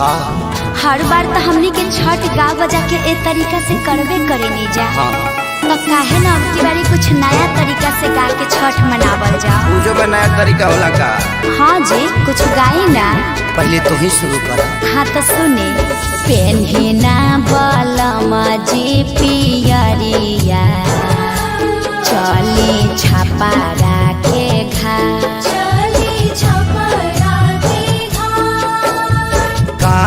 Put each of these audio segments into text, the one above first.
का हर बार तो हमनी के छठ गा बजा के ए तरीका से करबे करे नहीं जा। हाँ। तो काहे ना अब की बारी कुछ नया तरीका से गा के छठ मनावल जा। पूजो का नया तरीका होला का? हाँ जी, कुछ गाई ना। पहले तो ही शुरू कर। हाँ तो सुने। पेन्हिना बलमा जी पियरिया, चली छपारा के घाट, का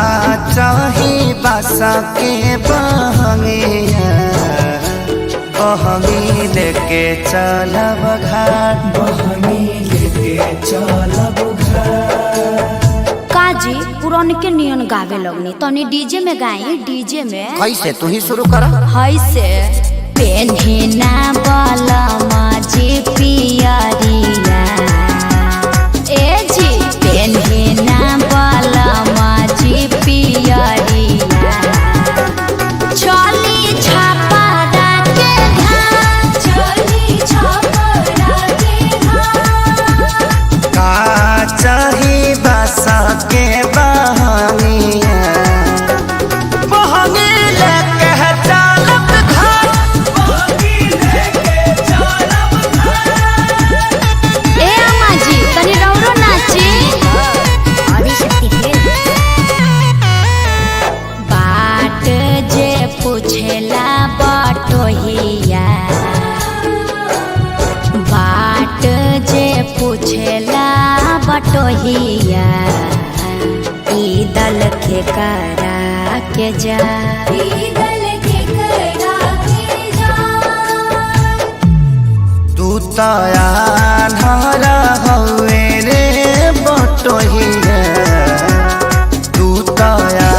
चाही बासा के बहंगिया, बहंगी लेके चलब घाट, बहंगी लेके चलब घाट। काजी पुरान के नियन गावे लगनी, तनी डीजे में गाई। डीजे में कैसे? तू ही शुरू कर। हाय से पेन्हिना बलमा जी पियरिया, ए जी पेन्हिना बलमा जी पियरिया, चली छपारा के घाट, चली छपारा के घाट। का चाही बासा के बहंगिया, बहंगी लेके चलब घाट, बहंगी लेके चलब घाट। ए अम्मा जी तनी रौरो नाची। बाट जे पूछेला बटोहिया, बाट जे पूछेला बटोहिया, ई दल के करा के जा, ई दल के करा के जा। तू तया धरा हवे रे बटोहिया, तू तया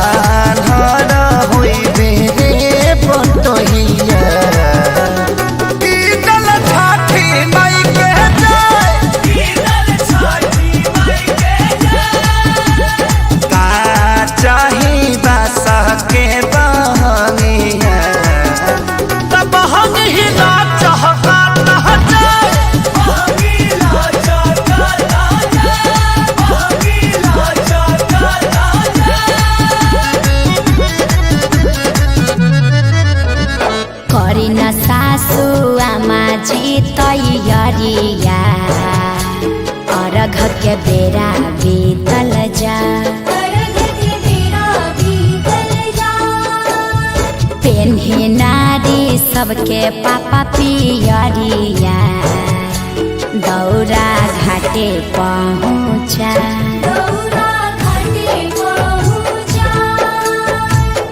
धरा होइबे रे बटोहिया। ई दल छठी माई के जाय, ई दल छठी माई के जाय। का चाही बासा के बहंगिया, तब हम ही ना चाहता करी न सासु आमा जी तैयारिया, अर्घ के बेरा बीतल जा, पेन्ही नारी सबके पापा पियरिया, दौरा घाटे पहुँचा,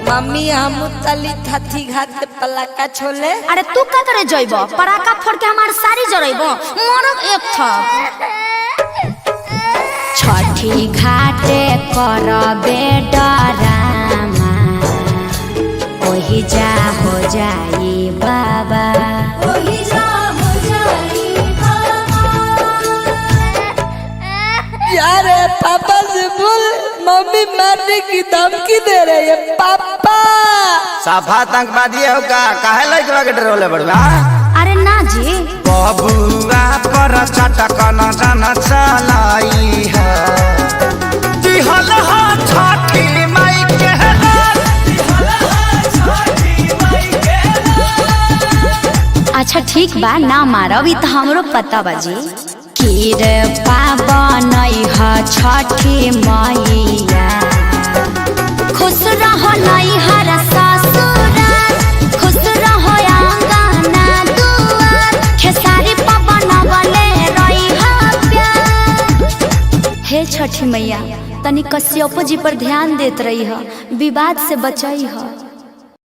मम्मी हम तली थथी घाट पलाका छोले। अरे तू का करे जइबो? पराका फोड़ के हमार सारी जरइबो, मरब एक थप। छठी घाटे करबे डरामा, ओही जा हो जाई बाबा, ओही जा हो जाई बाबा। यार पापा से बोल, मम्मी मारने की धमकी दे रही है। पापा साफा आतंकवादी हो का? काहे लइकवा के डरोले बड़वा? अरे ना जी, बबुआ पर चटक न जान चलाई है, दिहल हा छठी माई के लाल, दिहल हा छठी माई के लाल। अच्छा ठीक बा, ना मारब, ई तो हमरो पता बाजी। कीर पावन ह छठी मैया, खुश रहो नैहर ससुराल, खुश रहो आंगना दुआर, खेसारी पवन बले रही प्यार। हे छठी मैया, तनी कश्यप जी पर ध्यान देत रही ह, विवाद से बचई ह।